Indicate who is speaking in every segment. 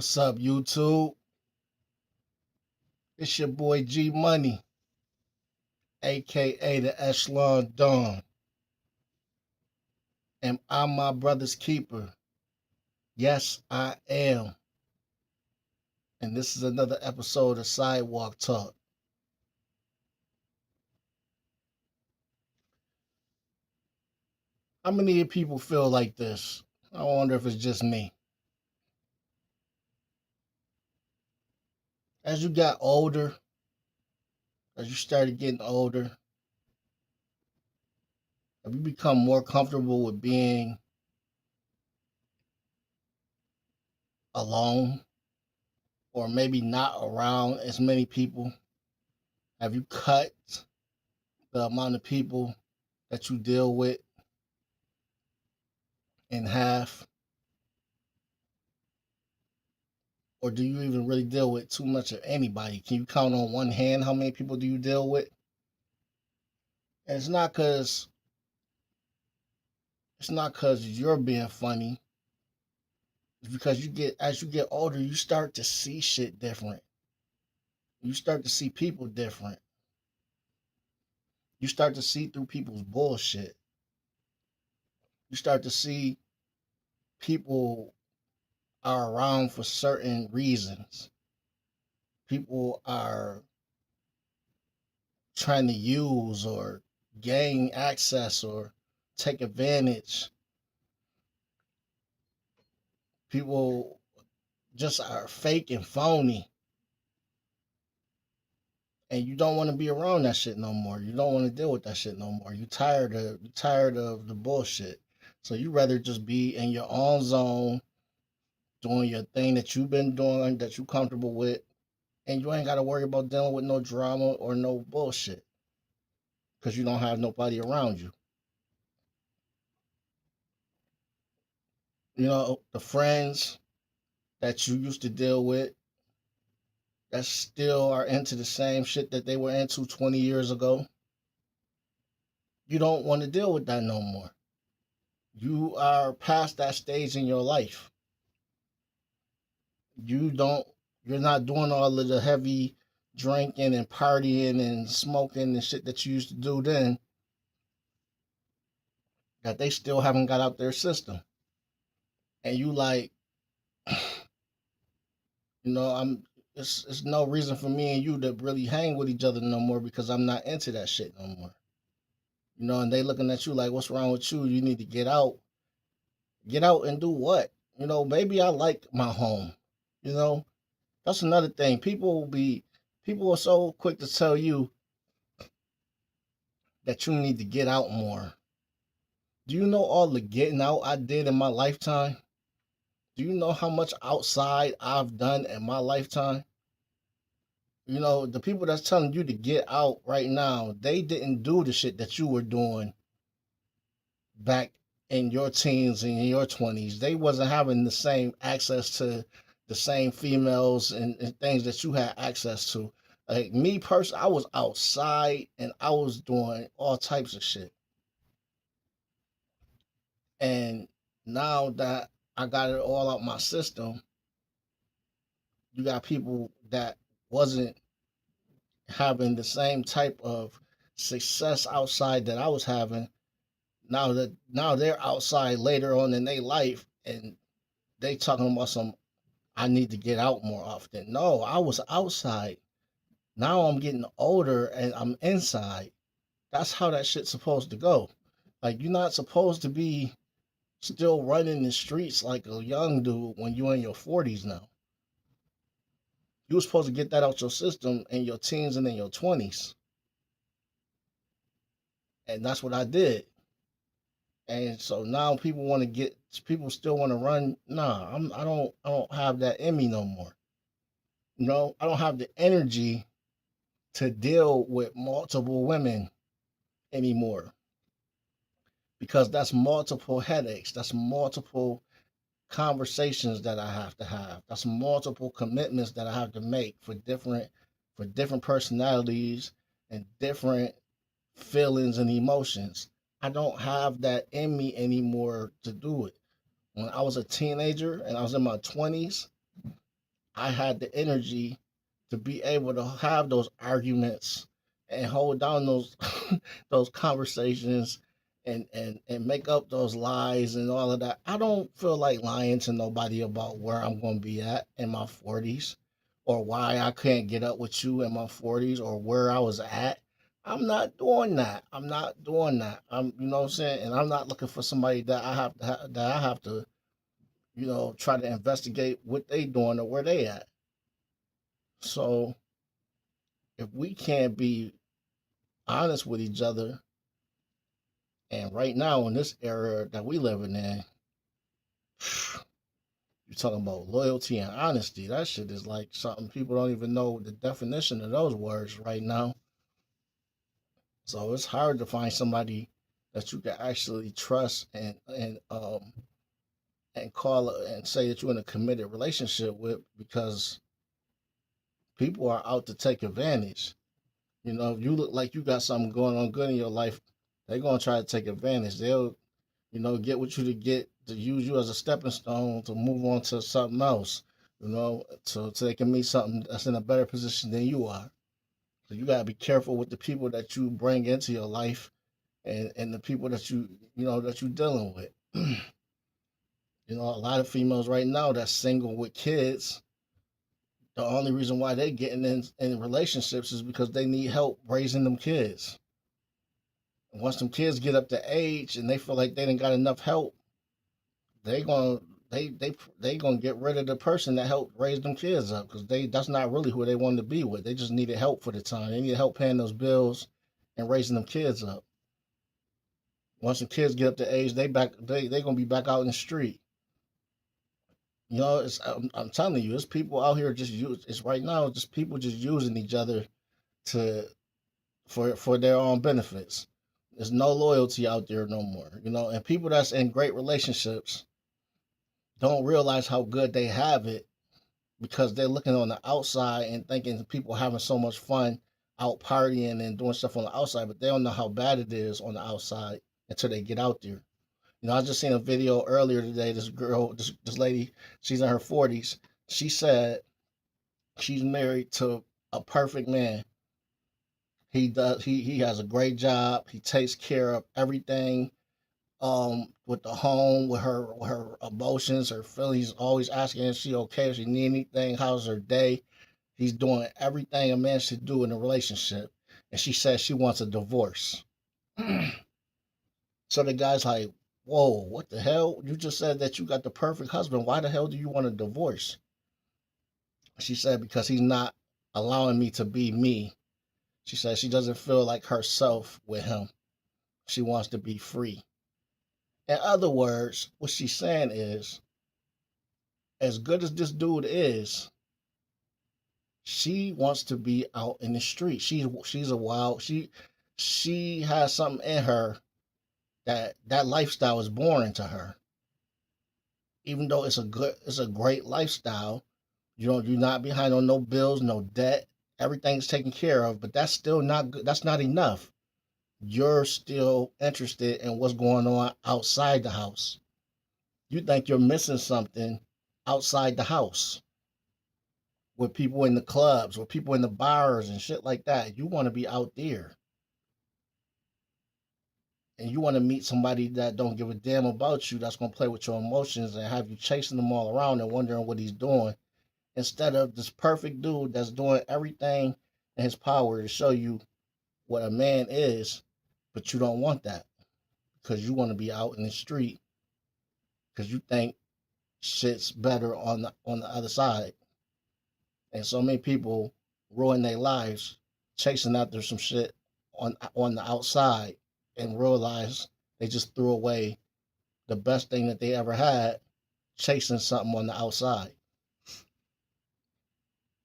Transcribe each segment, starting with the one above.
Speaker 1: What's up, YouTube? It's your boy G Money, aka the Echelon Don. Am I my brother's keeper? Yes, I am. And this is another episode of Sidewalk Talk. How many of you people feel like this? I wonder if it's just me. As you got older, as you started getting older, have you become more comfortable with being alone or maybe not around as many people? Have you cut the amount of people that you deal with in half? Or do you even really deal with too much of anybody? Can you count on one hand how many people do you deal with? And it's not cause you're being funny. It's because as you get older, you start to see shit different. You start to see people different. You start to see through people's bullshit. You start to see people are around for certain reasons. People are trying to use or gain access or take advantage. People just are fake and phony. And you don't want to be around that shit no more. You don't want to deal with that shit no more. You tired of the bullshit. So you rather just be in your own zone, doing your thing that you've been doing, that you comfortable with, and you ain't got to worry about dealing with no drama or no bullshit because you don't have nobody around you. You know, the friends that you used to deal with that still are into the same shit that they were into 20 years ago, you don't want to deal with that no more. You are past that stage in your life. You don't you're not doing all of the heavy drinking and partying and smoking and shit that you used to do then that they still haven't got out their system. And you like, I'm it's no reason for me and you to really hang with each other no more because I'm not into that shit no more. And they looking at you like, what's wrong with you? You need to get out. Get out and do what? Maybe I like my home. You know, that's another thing. People are so quick to tell you that you need to get out more. Do you know all the getting out I did in my lifetime? Do you know how much outside I've done in my lifetime? The people that's telling you to get out right now, they didn't do the shit that you were doing back in your teens and in your 20s. They wasn't having the same access to the same females and things that you had access to. Like me personally, I was outside and I was doing all types of shit. And now that I got it all out my system, you got people that wasn't having the same type of success outside that I was having. Now they're outside later on in their life and they talking about some I need to get out more often. No, I was outside. Now I'm getting older and I'm inside. That's how that shit's supposed to go. Like you're not supposed to be still running the streets like a young dude when you're in your 40s now. You were supposed to get that out your system in your teens and in your 20s. And that's what I did. And so now people still want to run. Nah, I don't have that in me no more. I don't have the energy to deal with multiple women anymore because that's multiple headaches. That's multiple conversations that I have to have. That's multiple commitments that I have to make for different personalities and different feelings and emotions. I don't have that in me anymore to do it. When I was a teenager and I was in my 20s, I had the energy to be able to have those arguments and hold down those those conversations and make up those lies and all of that. I don't feel like lying to nobody about where I'm going to be at in my 40s or why I can't get up with you in my 40s or where I was at. I'm not doing that. I'm not doing that. You know what I'm saying? And I'm not looking for somebody that I have to, try to investigate what they doing or where they at. So if we can't be honest with each other, and right now in this era that we living in, you're talking about loyalty and honesty. That shit is like something people don't even know the definition of those words right now. So it's hard to find somebody that you can actually trust and call and say that you're in a committed relationship with, because people are out to take advantage. If you look like you got something going on good in your life, they're gonna try to take advantage. They'll, get what you to get to use you as a stepping stone to move on to something else. So they can meet something that's in a better position than you are. So you gotta be careful with the people that you bring into your life and the people that you dealing with. A lot of females right now that's single with kids, the only reason why they getting in relationships is because they need help raising them kids. And once them kids get up to age and they feel like they didn't got enough help, they gonna they gonna get rid of the person that helped raise them kids up, because that's not really who they wanted to be with. They just needed help for the time. They need help paying those bills and raising them kids up. Once the kids get up to age, they gonna be back out in the street. I'm telling you, it's people out here just use. It's right now, just people just using each other to for their own benefits. There's no loyalty out there no more. And people that's in great relationships don't realize how good they have it, because they're looking on the outside and thinking people having so much fun out partying and doing stuff on the outside, but they don't know how bad it is on the outside until they get out there. I just seen a video earlier today. This girl, this lady, she's in her 40s. She said she's married to a perfect man. He has a great job. He takes care of everything, with the home, with her emotions, her feelings. He's always asking if she okay, if she need anything, how's her day. He's doing everything a man should do in a relationship. And she says she wants a divorce. So the guy's like, whoa, what the hell? You just said that you got the perfect husband. Why the hell do you want a divorce? She said, because he's not allowing me to be me. She said she doesn't feel like herself with him. She wants to be free. In other words, what she's saying is, as good as this dude is, she wants to be out in the street. She's a wild, she has something in her that lifestyle is boring to her. Even though it's a great lifestyle, you're not behind on no bills, no debt, everything's taken care of, but that's still not good. That's not enough. You're still interested in what's going on outside the house. You think you're missing something outside the house, with people in the clubs, with people in the bars and shit like that. You want to be out there. And you want to meet somebody that don't give a damn about you, that's going to play with your emotions and have you chasing them all around and wondering what he's doing, instead of this perfect dude that's doing everything in his power to show you what a man is. But you don't want that, because you want to be out in the street, because you think shit's better on the other side. And so many people ruin their lives chasing after some shit on the outside, and realize they just threw away the best thing that they ever had, chasing something on the outside.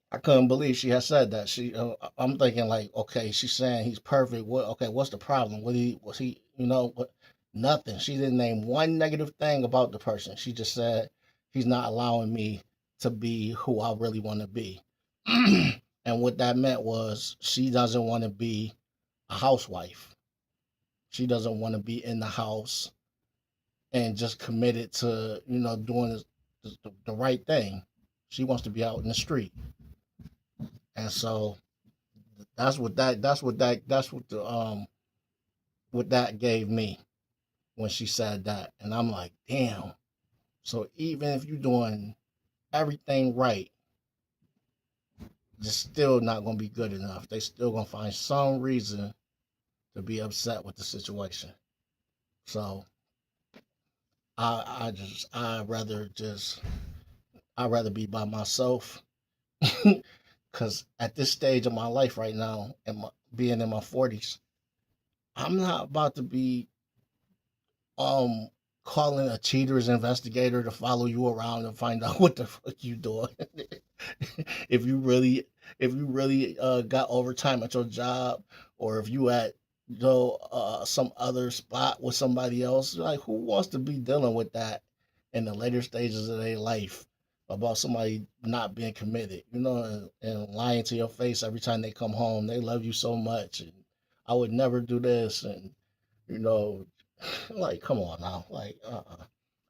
Speaker 1: I couldn't believe she had said that. I'm thinking like, okay, she's saying he's perfect. What? Okay, what's the problem? Was he? What? Nothing. She didn't name one negative thing about the person. She just said he's not allowing me to be who I really want to be. And what that meant was she doesn't want to be a housewife. She doesn't want to be in the house and just committed to doing the right thing. She wants to be out in the street. And so that's what that gave me when she said that. And I'm like, damn. So even if you're doing everything right, it's still not gonna be good enough. They still gonna find some reason to be upset with the situation. So I'd rather be by myself. Cause at this stage of my life right now, and being in my 40s, I'm not about to be um calling a cheaters investigator to follow you around and find out what the fuck you doing. if you really got overtime at your job, or if you at some other spot with somebody else, like, who wants to be dealing with that in the later stages of their life about somebody not being committed, and lying to your face every time they come home. They love you so much, and I would never do this, and you know like, come on now. Like,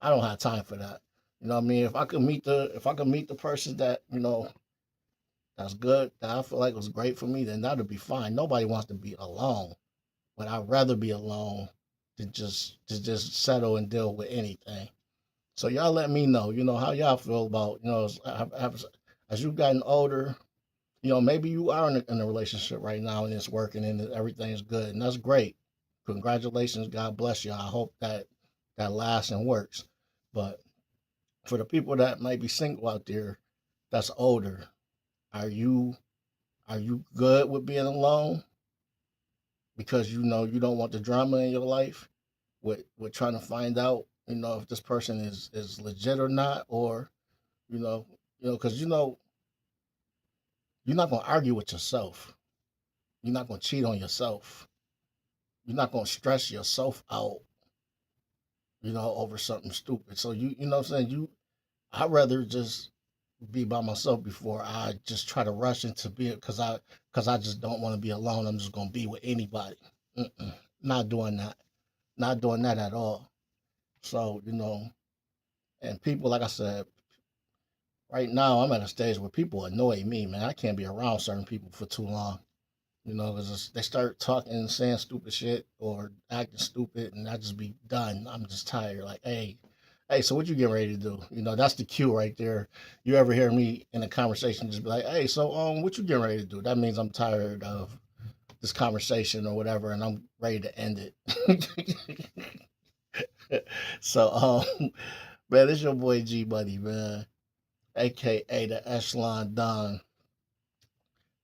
Speaker 1: I don't have time for that. You know what I mean? If I could meet the person that, that's good, that I feel like was great for me, then that'd be fine. Nobody wants to be alone, but I'd rather be alone than just settle and deal with anything. So y'all let me know, how y'all feel about, as you've gotten older, maybe you are in a relationship right now and it's working and everything's good, and that's great. Congratulations, God bless you. I hope that lasts and works. But for the people that might be single out there, that's older, are you good with being alone because you don't want the drama in your life with trying to find out, if this person is legit or not, or because you're not gonna argue with yourself. You're not gonna cheat on yourself. You're not gonna stress yourself out, over something stupid. So you know what I'm saying? I'd rather just be by myself before I just try to rush into being, because I just don't want to be alone. I'm just gonna be with anybody. Mm-mm. Not doing that. Not doing that at all. So, and people, like I said, right now I'm at a stage where people annoy me, man. I can't be around certain people for too long. Because they start talking and saying stupid shit or acting stupid, and I just be done. I'm just tired. Like, hey, so what you getting ready to do? That's the cue right there. You ever hear me in a conversation just be like, hey, so what you getting ready to do? That means I'm tired of this conversation or whatever, and I'm ready to end it. So, man, it's your boy G Buddy, man, aka the Echelon Don,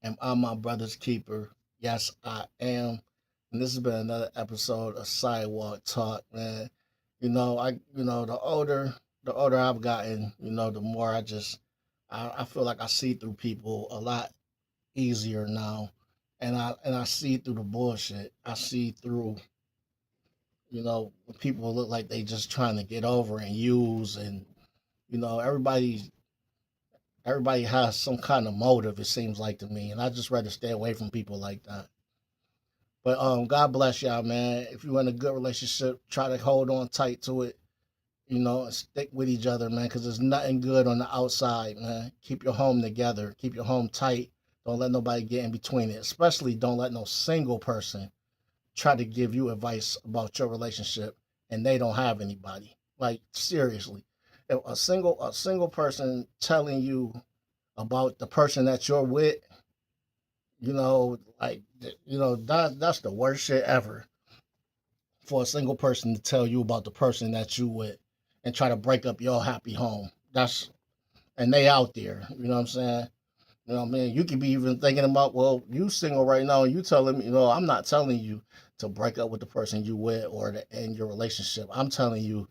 Speaker 1: and I'm my brother's keeper. Yes, I am. And this has been another episode of Sidewalk Talk, man. The older I've gotten, the more I feel like I see through people a lot easier now. And I see through the bullshit. I see through, when people look like they just trying to get over and use, and everybody has some kind of motive, it seems like to me. And I just rather stay away from people like that. But God bless y'all, man. If you're in a good relationship, try to hold on tight to it, and stick with each other, man, because there's nothing good on the outside, man. Keep your home together. Keep your home tight. Don't let nobody get in between it. Especially don't let no single person try to give you advice about your relationship and they don't have anybody. Like, seriously. If a single person telling you about the person that you're with, like, that's the worst shit ever, for a single person to tell you about the person that you with and try to break up your happy home. And they out there, you know what I'm saying? You know what I mean? You could be even thinking about, well, you single right now, and you telling me, I'm not telling you to break up with the person you with or to end your relationship. I'm telling you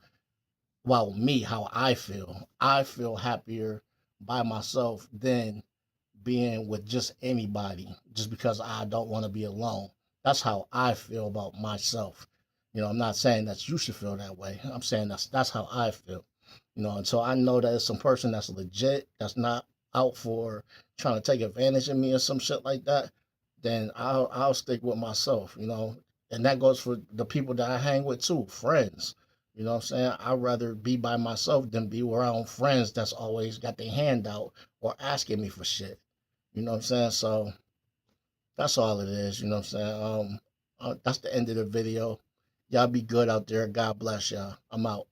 Speaker 1: about me, how I feel. I feel happier by myself than being with just anybody, just because I don't want to be alone. That's how I feel about myself. I'm not saying that you should feel that way. I'm saying that's how I feel. Until I know that it's some person that's legit, that's not out for trying to take advantage of me or some shit like that, then I'll stick with myself. And that goes for the people that I hang with too, friends. You know what I'm saying? I'd rather be by myself than be around friends that's always got their hand out or asking me for shit. You know what I'm saying? So that's all it is. You know what I'm saying? That's the end of the video. Y'all be good out there. God bless y'all. I'm out.